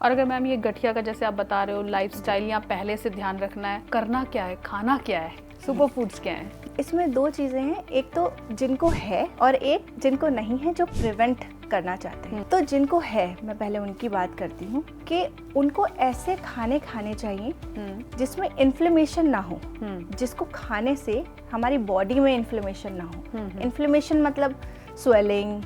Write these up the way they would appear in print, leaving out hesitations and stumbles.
और अगर मैम ये गठिया का जैसे आप बता रहे हो लाइफस्टाइल या पहले से ध्यान रखना है, करना क्या है, खाना क्या है, सुपर फूड्स क्या है? इसमें दो चीज़ें हैं, एक तो जिनको है और एक जिनको नहीं है जो प्रिवेंट करना चाहते हैं। तो जिनको है मैं पहले उनकी बात करती हूँ कि उनको ऐसे खाने खाने चाहिए जिसमें इन्फ्लेमेशन ना हो, जिसको खाने से हमारी बॉडी में इन्फ्लेमेशन ना हो। इन्फ्लेमेशन मतलब स्वेलिंग,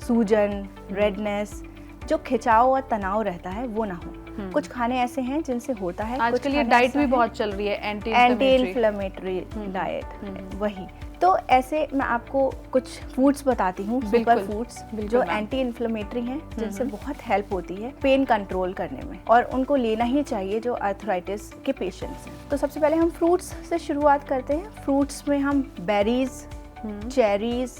सूजन, रेडनेस, जो खिंचाव और तनाव रहता है वो ना हो। कुछ खाने ऐसे हैं जिनसे होता है। आजकल ये डाइट भी बहुत चल रही है, एंटी इन्फ्लेमेटरी डाइट, वही। तो ऐसे मैं आपको कुछ फूड्स बताती हूँ, सुपर फूड्स जो एंटी इन्फ्लेमेटरी हैं, जिनसे बहुत हेल्प होती है पेन कंट्रोल करने में, और उनको लेना ही चाहिए जो आर्थराइटिस के पेशेंट्स हैं। तो सबसे पहले हम फ्रूट्स से शुरुआत करते हैं। फ्रूट्स में हम बेरीज, चेरीज,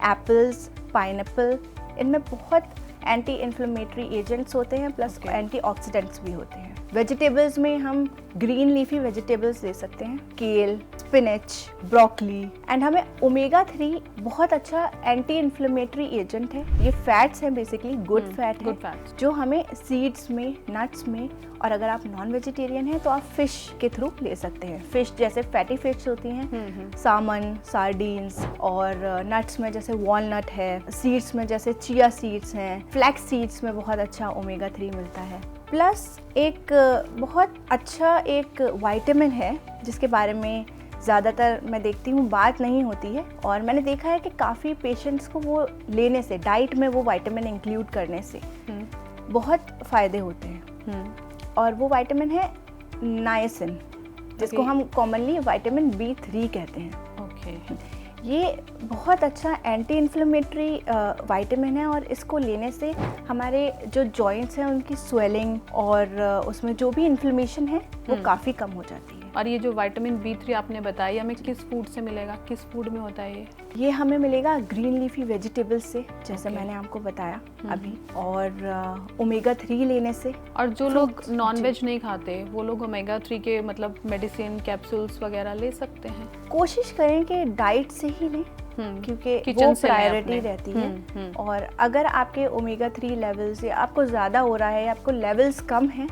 एप्पल्स, पाइनएप्पल, इनमें बहुत एंटी इन्फ्लेमेटरी एजेंट्स होते हैं, प्लस एंटीऑक्सीडेंट्स भी होते हैं। वेजिटेबल्स में हम ग्रीन लीफी वेजिटेबल्स ले सकते हैं, केल, स्पिनच, ब्रोकली, एंड हमें ओमेगा 3 बहुत अच्छा एंटी इन्फ्लेमेटरी एजेंट है। ये फैट्स हैं, बेसिकली गुड फैट है, जो हमें सीड्स में, नट्स में, और अगर आप नॉन वेजिटेरियन हैं तो आप फिश के थ्रू ले सकते हैं। फिश जैसे फैटी फिश होती हैं, सामन, सार्डीन्स, और नट्स में जैसे वॉलनट है, सीड्स में जैसे चिया सीड्स हैं, फ्लैक्स सीड्स में बहुत अच्छा ओमेगा 3 मिलता है। प्लस एक बहुत अच्छा एक विटामिन है जिसके बारे में ज़्यादातर मैं देखती हूँ बात नहीं होती है, और मैंने देखा है कि काफ़ी पेशेंट्स को वो लेने से, डाइट में वो विटामिन इंक्लूड करने से बहुत फ़ायदे होते हैं। और वो विटामिन है नायसिन, जिसको हम कॉमनली विटामिन B3 कहते हैं। ये बहुत अच्छा एंटी इन्फ्लेमेटरी विटामिन है, और इसको लेने से हमारे जो जॉइंट्स हैं उनकी स्वेलिंग और उसमें जो भी इन्फ्लेमेशन है वो काफ़ी कम हो जाती है। और ये जो विटामिन B3 आपने बताया, हमें किस फूड से मिलेगा, किस फूड में होता है ये हमें मिलेगा ग्रीन लीफी वेजिटेबल्स से, जैसे मैंने आपको बताया अभी, और ओमेगा 3 लेने से। और जो लोग नॉनवेज नहीं खाते वो लोग ओमेगा 3 के मतलब मेडिसिन कैप्सूल्स वगैरह ले सकते हैं? कोशिश करें कि डाइट से ही लें, क्योंकि वो प्रायोरिटी रहती है। और अगर आपके ओमेगा 3 लेवल्स या आपको ज़्यादा हो रहा है या आपको लेवल्स कम हैं,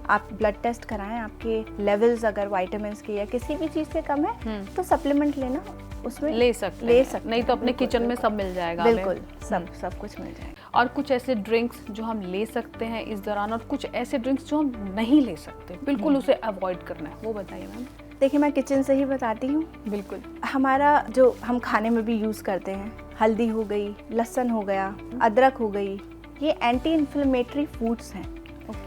आप ब्लड टेस्ट कराएं, आपके लेवल्स अगर विटामिन्स के या किसी भी चीज़ के कम है तो सप्लीमेंट लेना उसमें ले सकते नहीं तो अपने किचन में सब मिल जाएगा। बिल्कुल, सब कुछ मिल जाएगा। और कुछ ऐसे ड्रिंक्स जो हम ले सकते हैं इस दौरान, और कुछ ऐसे ड्रिंक्स जो हम नहीं ले सकते, बिल्कुल उसे अवॉइड करना है, वो बताइए मैम। देखिए, मैं किचन से ही बताती हूँ। बिल्कुल। हमारा जो हम खाने में भी यूज़ करते हैं, हल्दी हो गई, लहसुन हो गया, अदरक हो गई, ये एंटी इन्फ्लेमेटरी फूड्स हैं।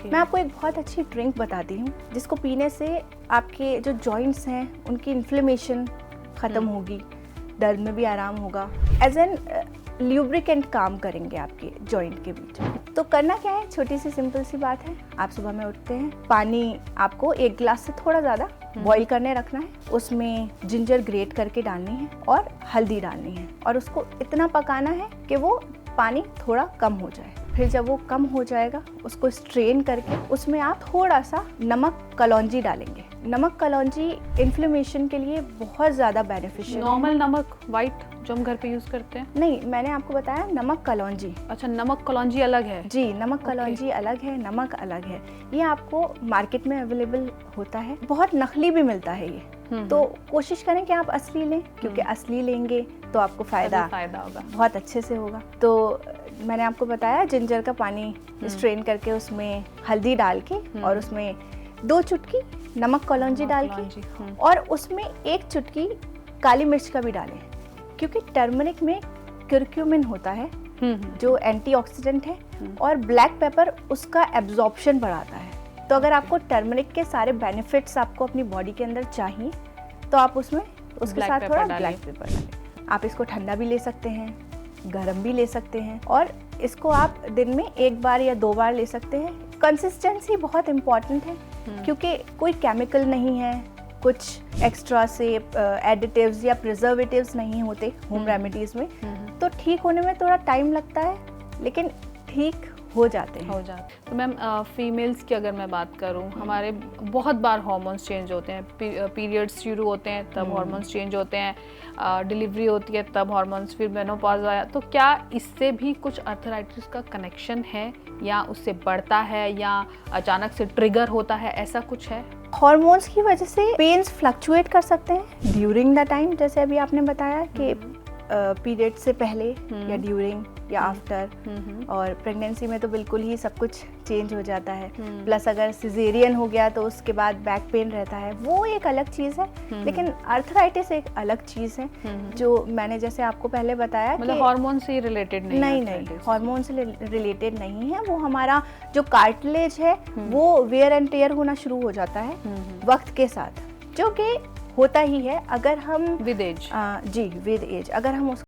मैं आपको एक बहुत अच्छी ड्रिंक बताती हूँ जिसको पीने से आपके जो जॉइंट्स हैं उनकी इन्फ्लेमेशन ख़त्म होगी, दर्द में भी आराम होगा, एज एन ल्यूब्रिकेंट काम करेंगे आपके जॉइंट के बीच। तो करना क्या है, छोटी सी सिंपल सी बात है। आप सुबह में उठते हैं, पानी आपको 1 गिलास से थोड़ा ज़्यादा बॉईल करने रखना है, उसमें जिंजर ग्रेट करके डालनी है और हल्दी डालनी है, और उसको इतना पकाना है कि वो पानी थोड़ा कम हो जाए। फिर जब वो कम हो जाएगा उसको स्ट्रेन करके उसमें आप थोड़ा सा नमक कलौंजी डालेंगे। नमक कलौंजी इन्फ्लेमेशन के लिए बहुत ज़्यादा बेनिफिशियल है। नॉर्मल नमक वाइट जो हम घर पे यूज़ करते हैं? नहीं, मैंने आपको बताया नमक कलौंजी। अच्छा, नमक कलौंजी अलग है? जी, नमक कलौंजी अलग है, नमक अलग है। ये आपको मार्केट में अवेलेबल होता है, बहुत नकली भी मिलता है ये। तो कोशिश करें कि आप असली लें, क्योंकि असली लेंगे तो आपको फ़ायदा होगा, बहुत अच्छे से होगा। तो मैंने आपको बताया जिंजर का पानी स्ट्रेन करके उसमें हल्दी डाल के और उसमें 2 चुटकी नमक कलौंजी डाल के, और उसमें 1 चुटकी काली मिर्च का भी डालें, क्योंकि टर्मरिक में क्यूरक्यूमिन होता है जो एंटीऑक्सीडेंट है, और ब्लैक पेपर उसका एब्जॉर्प्शन बढ़ाता है। तो अगर आपको टर्मरिक के सारे बेनिफिट्स आपको अपनी बॉडी के अंदर चाहिए तो आप उसमें उसके साथ थोड़ा ब्लैक पेपर डालें। आप इसको ठंडा भी ले सकते हैं, गरम भी ले सकते हैं, और इसको आप दिन में 1 बार या 2 बार ले सकते हैं। कंसिस्टेंसी बहुत इम्पॉर्टेंट है, क्योंकि कोई केमिकल नहीं है, कुछ एक्स्ट्रा से एडिटिव्स या प्रिजर्वेटिव्स नहीं होते होम रेमेडीज़ में। तो ठीक होने में थोड़ा टाइम लगता है, लेकिन ठीक हो जाते हैं। हो जाते। तो मैम फीमेल्स की अगर मैं बात करूं, हमारे बहुत बार हार्मोन्स चेंज होते हैं, पीरियड्स शुरू होते हैं तब हार्मोन्स चेंज होते हैं, डिलीवरी होती है तब हार्मोन्स, फिर मेनोपॉज आया, तो क्या इससे भी कुछ आर्थराइटिस का कनेक्शन है या उससे बढ़ता है या अचानक से ट्रिगर होता है, ऐसा कुछ है? हॉर्मोन्स की वजह से पेन्स फ्लक्चुएट कर सकते हैं ड्यूरिंग द टाइम, जैसे अभी आपने बताया कि पीरियड से पहले या ड्यूरिंग या आफ्टर, और प्रेगनेंसी में तो बिल्कुल ही सब कुछ चेंज हो जाता है। प्लस अगर सिजेरियन हो गया तो उसके बाद बैक पेन रहता है, वो एक अलग चीज़ है। लेकिन आर्थराइटिस एक अलग चीज़ है जो मैंने जैसे आपको पहले बताया, मतलब हार्मोन से रिलेटेड नहीं, हार्मोन से रिलेटेड नहीं है। वो हमारा जो कार्टिलेज है वो वेयर एंड टेयर होना शुरू हो जाता है वक्त के साथ, जो कि होता ही है अगर हम विद एज। जी, विद एज अगर हम